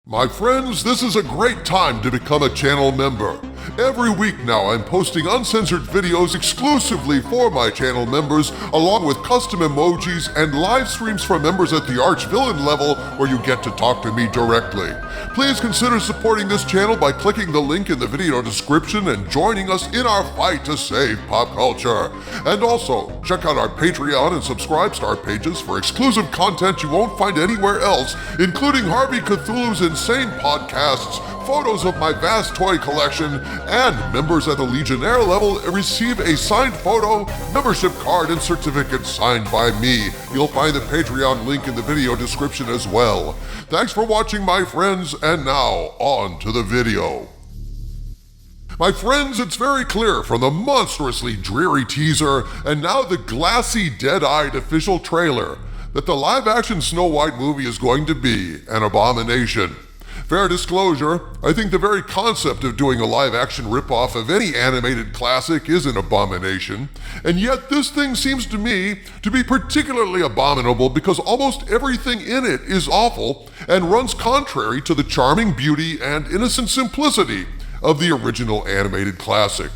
My friends, this is a great time to become a channel member. Every week now I'm posting uncensored videos exclusively for my channel members, along with custom emojis and live streams for members at the Arch-Villain level where you get to talk to me directly. Please consider supporting this channel by clicking the link in the video description and joining us in our fight to save pop culture. And also, check out our Patreon and Subscribe-Star pages for exclusive content you won't find anywhere else, including Harvey Cthulhu's insane podcasts, photos of my vast toy collection, and members at the Legionnaire level receive a signed photo, membership card, and certificate signed by me. You'll find the Patreon link in the video description as well. Thanks for watching, my friends, and now on to the video. My friends, it's very clear from the monstrously dreary teaser and now the glassy, dead-eyed official trailer that the live-action Snow White movie is going to be an abomination. Fair disclosure, I think the very concept of doing a live-action ripoff of any animated classic is an abomination, and yet this thing seems to me to be particularly abominable because almost everything in it is awful and runs contrary to the charming beauty and innocent simplicity of the original animated classic.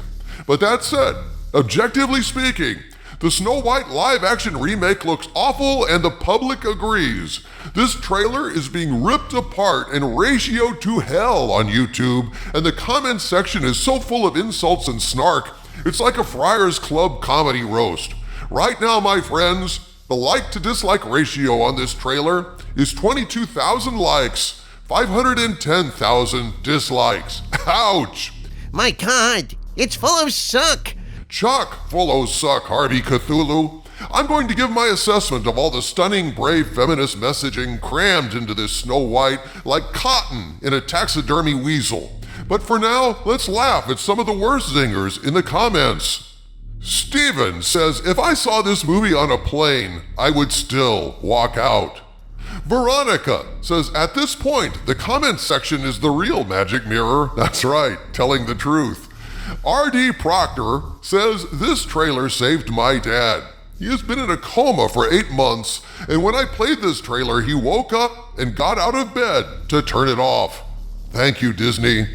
But that said, objectively speaking, the Snow White live-action remake looks awful and the public agrees. This trailer is being ripped apart and ratioed to hell on YouTube, and the comment section is so full of insults and snark, it's like a Friars Club comedy roast. Right now, my friends, the like to dislike ratio on this trailer is 22,000 likes, 510,000 dislikes. Ouch! My God, it's full of suck. Chock full of suck, Harvey Cthulhu. I'm going to give my assessment of all the stunning, brave feminist messaging crammed into this Snow White like cotton in a taxidermy weasel. But for now, let's laugh at some of the worst zingers in the comments. Steven says, if I saw this movie on a plane, I would still walk out. Veronica says, at this point, the comment section is the real magic mirror. That's right, telling the truth. R.D. Proctor says, this trailer saved my dad. He has been in a coma for 8 months, and when I played this trailer, he woke up and got out of bed to turn it off. Thank you, Disney.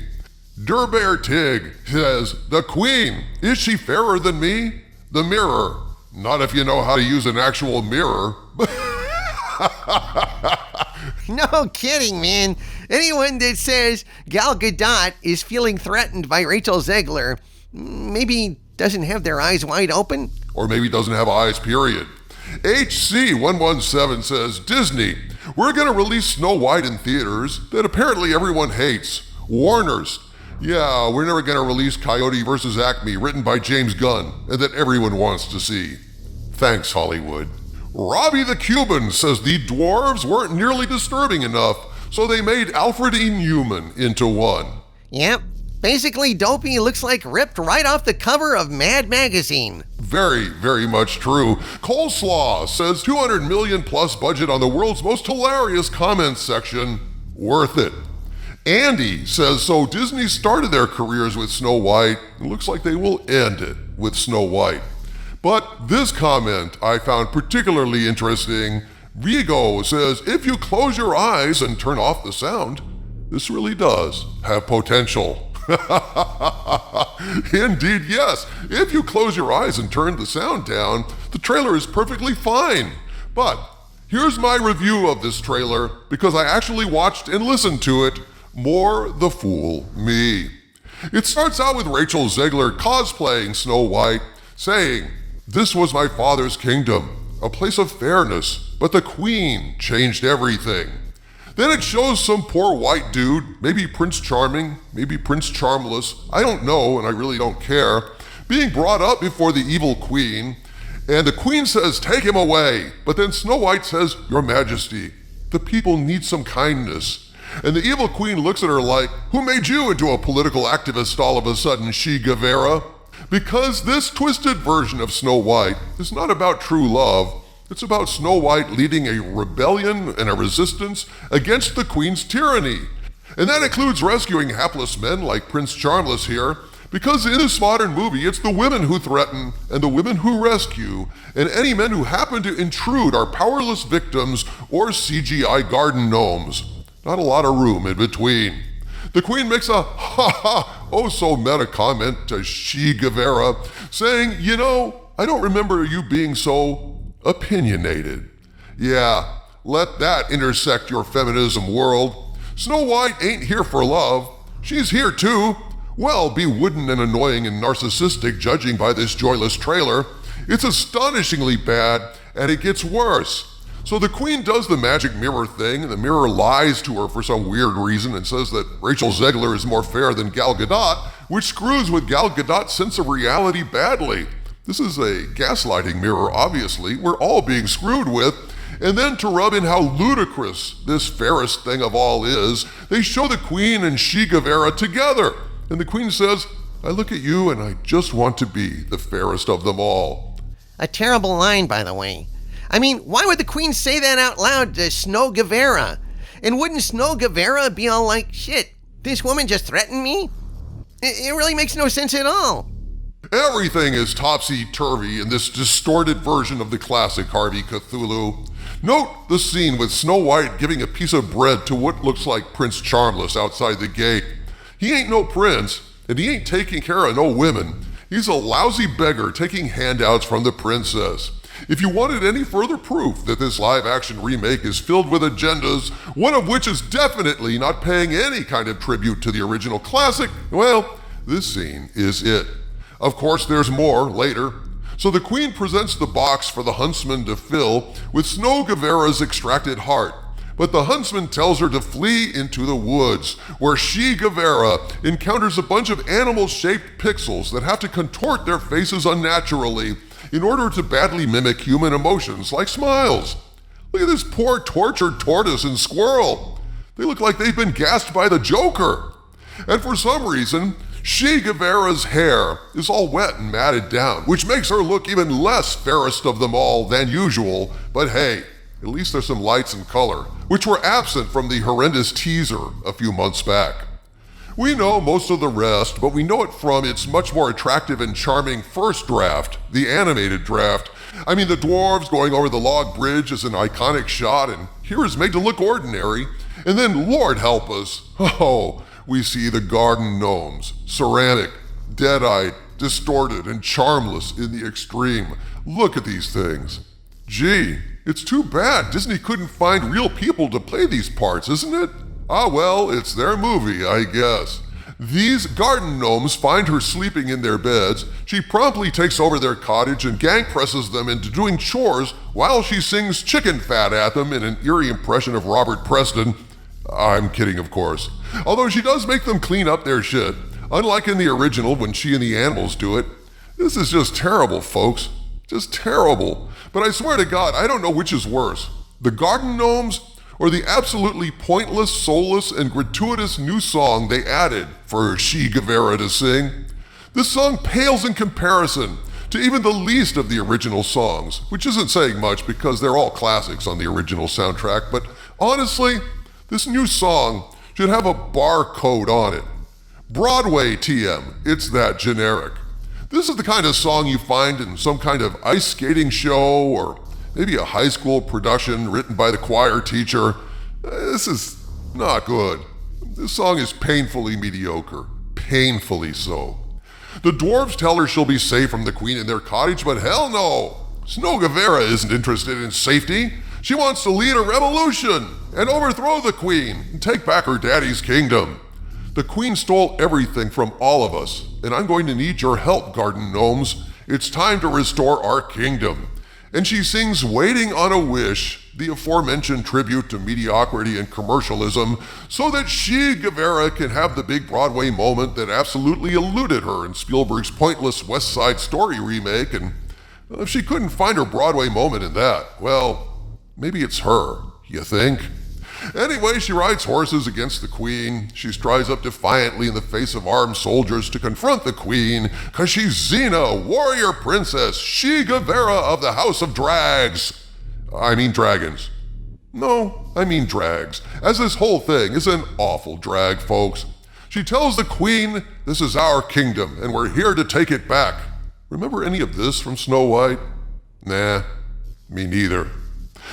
Durbear Tig says, the Queen, is she fairer than me? The mirror. Not if you know how to use an actual mirror. No kidding, man. Anyone that says Gal Gadot is feeling threatened by Rachel Zegler maybe doesn't have their eyes wide open. Or maybe doesn't have eyes, period. HC117 says, Disney, we're going to release Snow White in theaters that apparently everyone hates. Warners, yeah, we're never going to release Coyote vs. Acme, written by James Gunn, and that everyone wants to see. Thanks, Hollywood. Robbie the Cuban says the dwarves weren't nearly disturbing enough, so they made Alfred E. Newman into one. Yep. Basically, Dopey looks like ripped right off the cover of Mad Magazine. Very, very much true. Coleslaw says 200 million plus budget on the world's most hilarious comments section. Worth it. Andy says, so Disney started their careers with Snow White. It looks like they will end it with Snow White. But this comment I found particularly interesting. Vigo says, if you close your eyes and turn off the sound, this really does have potential. Indeed, yes. If you close your eyes and turn the sound down, the trailer is perfectly fine. But here's my review of this trailer, because I actually watched and listened to it. More the fool me. It starts out with Rachel Zegler cosplaying Snow White, saying, this was my father's kingdom, a place of fairness, but the Queen changed everything. Then it shows some poor white dude, maybe Prince Charming, maybe Prince Charmless, I don't know and I really don't care, being brought up before the evil Queen, and the Queen says, take him away, but then Snow White says, Your Majesty, the people need some kindness. And the evil Queen looks at her like, who made you into a political activist all of a sudden, she Guevara? Because this twisted version of Snow White is not about true love, it's about Snow White leading a rebellion and a resistance against the Queen's tyranny. And that includes rescuing hapless men like Prince Charmless here, because in this modern movie it's the women who threaten and the women who rescue, and any men who happen to intrude are powerless victims or CGI garden gnomes. Not a lot of room in between. The queen makes a ha-ha, oh-so-meta comment to Guevara, saying, I don't remember you being so opinionated. Yeah, let that intersect your feminism world. Snow White ain't here for love. She's here too. Well, be wooden and annoying and narcissistic judging by this joyless trailer. It's astonishingly bad, and it gets worse. So the queen does the magic mirror thing, and the mirror lies to her for some weird reason and says that Rachel Zegler is more fair than Gal Gadot, which screws with Gal Gadot's sense of reality badly. This is a gaslighting mirror, obviously. We're all being screwed with. And then to rub in how ludicrous this fairest thing of all is, they show the queen and Guevara together. And the queen says, I look at you and I just want to be the fairest of them all. A terrible line, by the way. I mean, why would the queen say that out loud to Snow Guevara? And wouldn't Snow Guevara be all like, shit, this woman just threatened me? It really makes no sense at all. Everything is topsy-turvy in this distorted version of the classic Harvey Cthulhu. Note the scene with Snow White giving a piece of bread to what looks like Prince Charmless outside the gate. He ain't no prince, and he ain't taking care of no women. He's a lousy beggar taking handouts from the princess. If you wanted any further proof that this live-action remake is filled with agendas, one of which is definitely not paying any kind of tribute to the original classic, well, this scene is it. Of course, there's more later. So the queen presents the box for the huntsman to fill with Snow Guevara's extracted heart. But the huntsman tells her to flee into the woods, where Guevara encounters a bunch of animal-shaped pixels that have to contort their faces unnaturally in order to badly mimic human emotions like smiles. Look at this poor tortured tortoise and squirrel. They look like they've been gassed by the Joker. And for some reason, Guevara's hair is all wet and matted down, which makes her look even less fairest of them all than usual. But hey, at least there's some lights and color, which were absent from the horrendous teaser a few months back. We know most of the rest, but we know it from its much more attractive and charming first draft, the animated draft. I mean, the dwarves going over the log bridge is an iconic shot, and here is made to look ordinary. And then, Lord help us, we see the garden gnomes, ceramic, dead-eyed, distorted, and charmless in the extreme. Look at these things. Gee, it's too bad Disney couldn't find real people to play these parts, isn't it? Ah well, it's their movie, I guess. These garden gnomes find her sleeping in their beds. She promptly takes over their cottage and gang presses them into doing chores while she sings chicken fat at them in an eerie impression of Robert Preston. I'm kidding, of course. Although she does make them clean up their shit, unlike in the original when she and the animals do it. This is just terrible, folks. Just terrible. But I swear to God, I don't know which is worse. The garden gnomes or the absolutely pointless, soulless, and gratuitous new song they added for Guevara to sing. This song pales in comparison to even the least of the original songs, which isn't saying much because they're all classics on the original soundtrack, but honestly, this new song should have a barcode on it. Broadway TM, it's that generic. This is the kind of song you find in some kind of ice skating show or maybe a high school production written by the choir teacher. This is not good. This song is painfully mediocre. Painfully so. The dwarves tell her she'll be safe from the queen in their cottage, but hell no! Snow Guevara isn't interested in safety. She wants to lead a revolution and overthrow the queen and take back her daddy's kingdom. The queen stole everything from all of us, and I'm going to need your help, garden gnomes. It's time to restore our kingdom. And she sings Waiting on a Wish, the aforementioned tribute to mediocrity and commercialism, so that Guevara can have the big Broadway moment that absolutely eluded her in Spielberg's pointless West Side Story remake. And if she couldn't find her Broadway moment in that, well, maybe it's her, you think? Anyway, she rides horses against the queen. She strides up defiantly in the face of armed soldiers to confront the queen, cause she's Xena, warrior princess, Guevara of the House of Drags. I mean dragons. No, I mean drags, as this whole thing is an awful drag, folks. She tells the queen, this is our kingdom, and we're here to take it back. Remember any of this from Snow White? Nah, me neither.